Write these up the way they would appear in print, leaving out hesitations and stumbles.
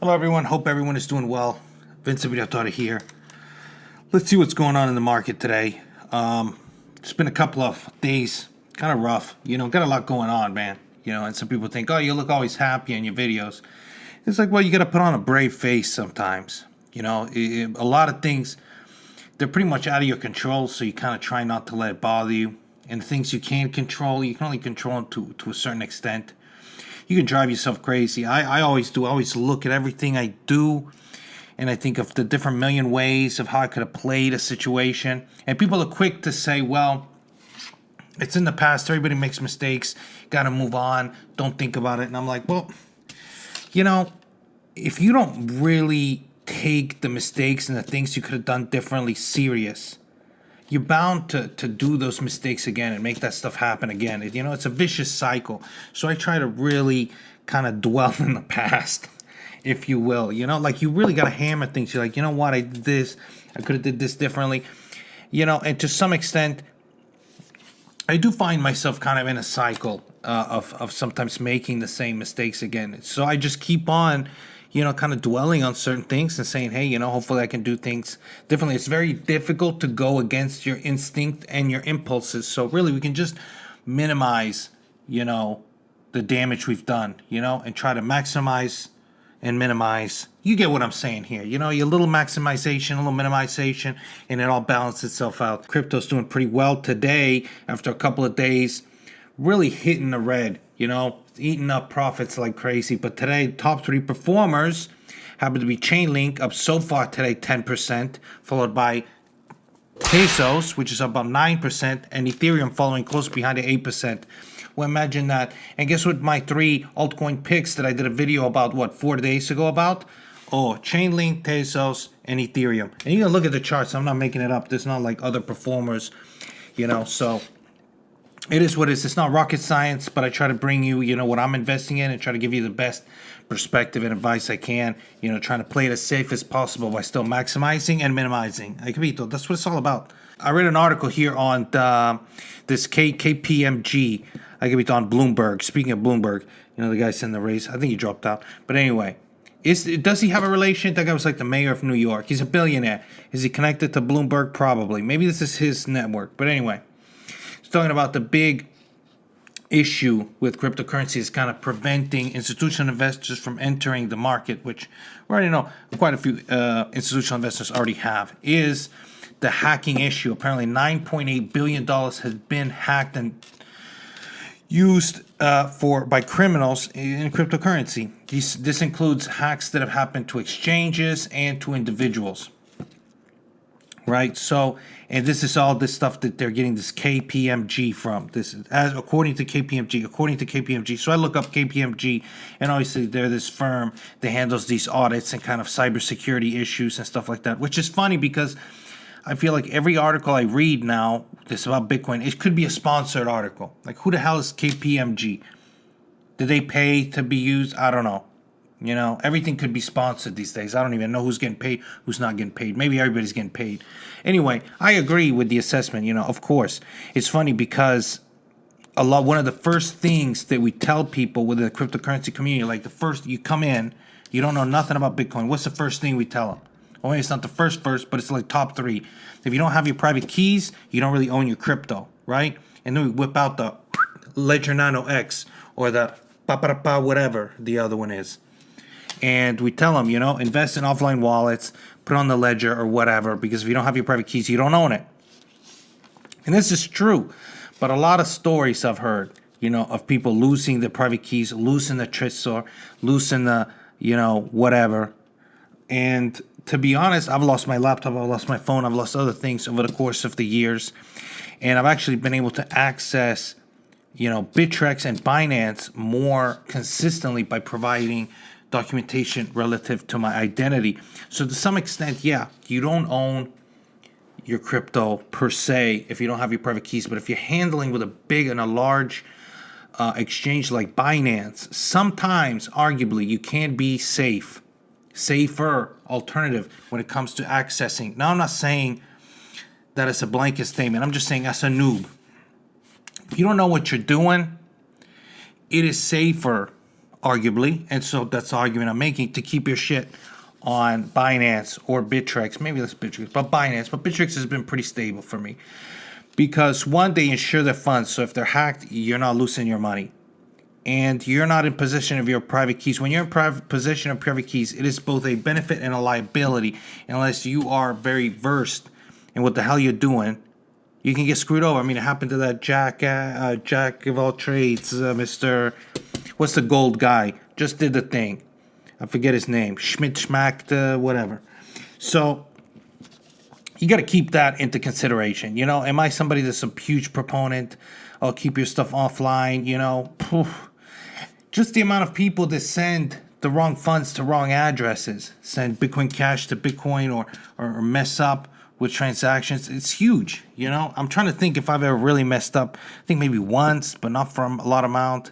Hello everyone, hope everyone is doing well. Vincent Videotauta here. Let's see what's going on in the market today. It's been a couple of days, kind of rough. Got a lot going on, man. And some people think, oh, you look always happy in your videos. It's like, well, you got to put on a brave face sometimes. A lot of things, they're pretty much out of your control, so you kind of try not to let it bother you. And the things you can't control, you can only control them to a certain extent. You can drive yourself crazy. I always do. I always look at everything I do, and I think of the different million ways of how I could have played a situation. And people are quick to say, well, it's in the past. Everybody makes mistakes. Got to move on. Don't think about it. And I'm like, well, if you don't really take the mistakes and the things you could have done differently serious, you're bound to do those mistakes again and make that stuff happen again. It's a vicious cycle. So I try to really kind of dwell in the past, if you will. Like you really got to hammer things. You're like, you know what, I did this. I could have did this differently. And to some extent, I do find myself kind of in a cycle of sometimes making the same mistakes again. So I just keep on kind of dwelling on certain things and saying, hey, hopefully I can do things differently. It's very difficult to go against your instinct and your impulses. So really, we can just minimize, the damage we've done, and try to maximize and minimize. You get what I'm saying here. Your little maximization, a little minimization, and it all balances itself out. Crypto's doing pretty well today after a couple of days, really hitting the red, eating up profits like crazy. But today, top three performers happen to be Chainlink, up so far today 10%, followed by Pesos, which is up about 9%, and Ethereum following close behind at 8%. Well, imagine that. And guess what my three altcoin picks that I did a video about, 4 days ago about? Oh, Chainlink, Pesos, and Ethereum. And you can look at the charts. I'm not making it up. There's not like other performers, so it is what it is. It's not rocket science, but I try to bring you, what I'm investing in and try to give you the best perspective and advice I can, trying to play it as safe as possible by still maximizing and minimizing. That's what it's all about. I read an article here on this KPMG. On Bloomberg. Speaking of Bloomberg, the guy's in the race. I think he dropped out. But anyway, does he have a relation? That guy was like the mayor of New York. He's a billionaire. Is he connected to Bloomberg? Probably. Maybe this is his network. But anyway, he's talking about the big issue with cryptocurrency is kind of preventing institutional investors from entering the market, which we already know quite a few institutional investors already have, is the hacking issue. Apparently $9.8 billion has been hacked and used by criminals in cryptocurrency. This includes hacks that have happened to exchanges and to individuals. Right? So, and this is all this stuff that they're getting this KPMG from. This is according to KPMG. So I look up KPMG, and obviously they're this firm that handles these audits and kind of cybersecurity issues and stuff like that, which is funny because I feel like every article I read now that's about Bitcoin, it could be a sponsored article. Like, who the hell is KPMG? Did they pay to be used? I don't know. Everything could be sponsored these days. I don't even know who's getting paid, who's not getting paid. Maybe everybody's getting paid. Anyway, I agree with the assessment, of course. It's funny because one of the first things that we tell people within the cryptocurrency community, like the first, you come in, you don't know nothing about Bitcoin. What's the first thing we tell them? Well, it's not the first, but it's like top three. If you don't have your private keys, you don't really own your crypto, right? And then we whip out the Ledger Nano X or the whatever the other one is. And we tell them, invest in offline wallets, put on the Ledger or whatever, because if you don't have your private keys, you don't own it. And this is true. But a lot of stories I've heard, of people losing their private keys, losing the Trezor, losing the, whatever. And to be honest, I've lost my laptop, I've lost my phone, I've lost other things over the course of the years. And I've actually been able to access, Bittrex and Binance more consistently by providing documentation relative to my identity. So to some extent, yeah, you don't own your crypto per se if you don't have your private keys. But if you're handling with a big and a large exchange like Binance, sometimes, arguably, you can be safer alternative when it comes to accessing. Now, I'm not saying that it's a blanket statement. I'm just saying as a noob, if you don't know what you're doing, it is safer arguably, and so that's the argument I'm making, to keep your shit on Binance or Bittrex. Maybe that's Bittrex, but Binance. But Bittrex has been pretty stable for me because one, they insure their funds, so if they're hacked, you're not losing your money. And you're not in possession of your private keys. When you're in possession of private keys, it is both a benefit and a liability. Unless you are very versed in what the hell you're doing, you can get screwed over. I mean, it happened to that Jack of all trades, Mr. What's the gold guy? Just did the thing. I forget his name. Schmacked, whatever. So you got to keep that into consideration. You know, am I somebody that's a huge proponent? I'll keep your stuff offline. You know, just the amount of people that send the wrong funds to wrong addresses, send Bitcoin Cash to Bitcoin, or mess up with transactions, it's huge. You know, I'm trying to think if I've ever really messed up. I think maybe once, but not from a lot amount.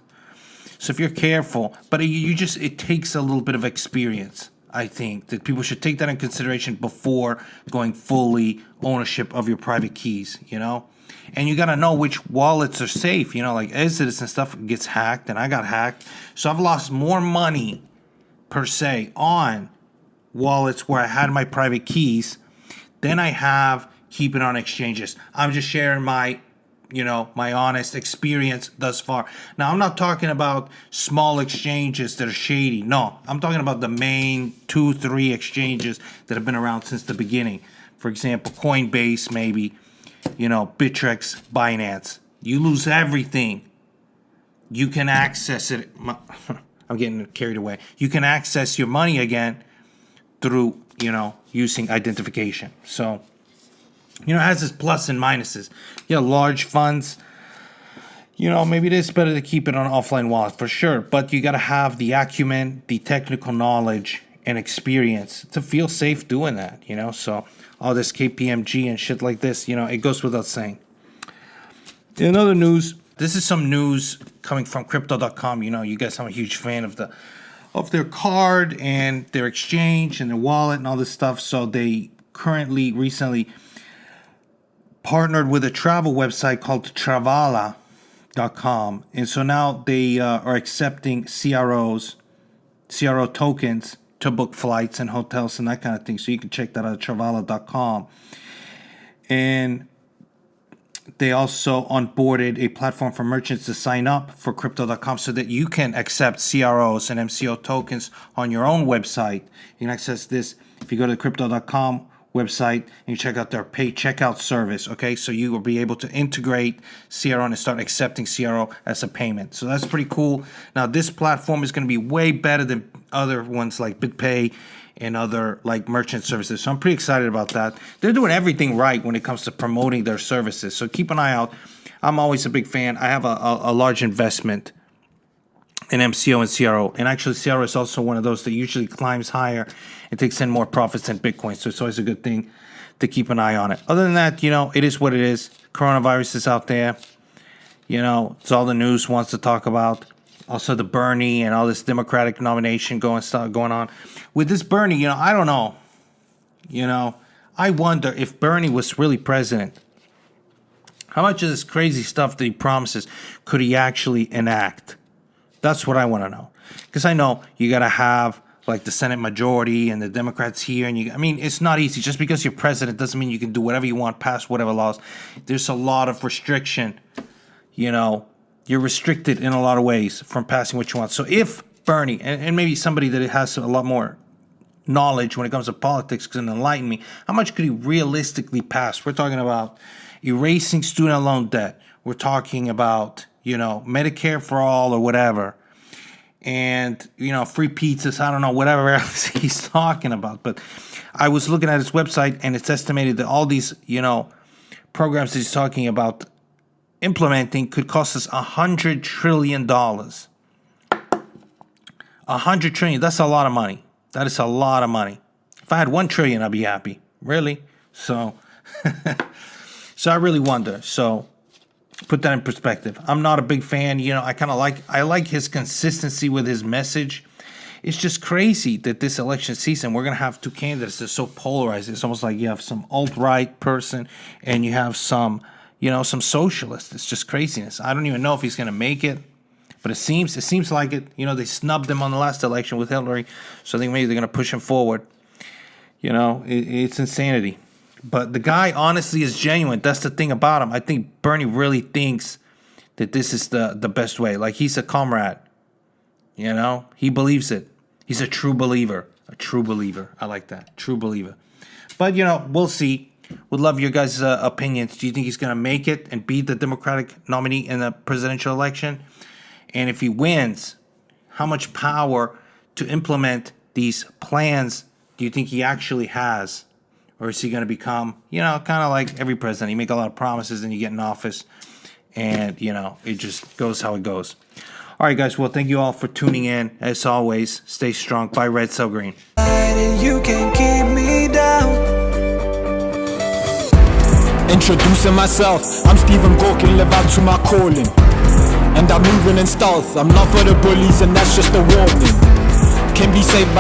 So if you're careful, but it takes a little bit of experience. I think that people should take that in consideration before going fully ownership of your private keys, you know? And you got to know which wallets are safe, you know, like Exodus and stuff gets hacked, and I got hacked. So I've lost more money, per se, on wallets where I had my private keys than I have keeping on exchanges. I'm just sharing my honest experience thus far. Now, I'm not talking about small exchanges that are shady. No, I'm talking about the main 2-3 exchanges that have been around since the beginning. For example, Coinbase, maybe, Bittrex, Binance. You lose everything. You can access it. I'm getting carried away. You can access your money again through, using identification. So, it has its plus and minuses. Large funds, maybe it is better to keep it on an offline wallet for sure. But you got to have the acumen, the technical knowledge, and experience to feel safe doing that, So all this KPMG and shit like this, it goes without saying. In other news, this is some news coming from Crypto.com. You guys, I'm a huge fan of their card and their exchange and their wallet and all this stuff. So they recently partnered with a travel website called Travala.com. And so now they are accepting CRO tokens to book flights and hotels and that kind of thing. So you can check that out at Travala.com. And they also onboarded a platform for merchants to sign up for Crypto.com so that you can accept CROs and MCO tokens on your own website. You can access this if you go to the Crypto.com website and you check out their pay checkout service. Okay, so you will be able to integrate CRO and start accepting CRO as a payment. So that's pretty cool. Now this platform is going to be way better than other ones like BitPay and other like merchant services. So I'm pretty excited about that. They're doing everything right when it comes to promoting their services. So keep an eye out. I'm always a big fan. I have a large investment in MCO and CRO. And actually CRO is also one of those that usually climbs higher and takes in more profits than Bitcoin. So it's always a good thing to keep an eye on it. Other than that, it is what it is. Coronavirus is out there. It's all the news wants to talk about. Also the Bernie and all this Democratic nomination going on. With this Bernie, I don't know. I wonder if Bernie was really president, how much of this crazy stuff that he promises could he actually enact? That's what I want to know. Because I know you got to have like the Senate majority and the Democrats here. And it's not easy. Just because you're president doesn't mean you can do whatever you want, pass whatever laws. There's a lot of restriction. You're restricted in a lot of ways from passing what you want. So if Bernie, and maybe somebody that has a lot more knowledge when it comes to politics can enlighten me, how much could he realistically pass? We're talking about erasing student loan debt. We're talking about, Medicare for all or whatever. And, free pizzas, I don't know, whatever else he's talking about. But I was looking at his website and it's estimated that all these, programs that he's talking about implementing could cost us $100 trillion. $100 trillion, that's a lot of money. That is a lot of money. If I had 1 trillion, I'd be happy. Really? So, so I really wonder. So put that in perspective. I'm not a big fan. I like his consistency with his message. It's just crazy that this election season, we're going to have two candidates that are so polarized. It's almost like you have some alt-right person and you have some, some socialist. It's just craziness. I don't even know if he's going to make it. But it seems like it. You know, they snubbed him on the last election with Hillary, so I think maybe they're going to push him forward. You know, it's insanity. But the guy honestly is genuine. That's the thing about him. I think Bernie really thinks that this is the best way. Like, he's a comrade. You know, he believes it. He's a true believer. A true believer. I like that. True believer. But, you know, we'll see. Would love your guys' opinions. Do you think he's going to make it and beat the Democratic nominee in the presidential election? And if he wins, how much power to implement these plans do you think he actually has? Or is he going to become, you know, kind of like every president? You make a lot of promises and you get in office and, you know, it just goes how it goes. All right, guys. Well, thank you all for tuning in. As always, stay strong. Bye, Red, So Green. You can keep me down. Introducing myself, I'm Stephen Gorkin, live out to my calling. And I'm moving in stealth, I'm not for the bullies and that's just a warning. Can be saved by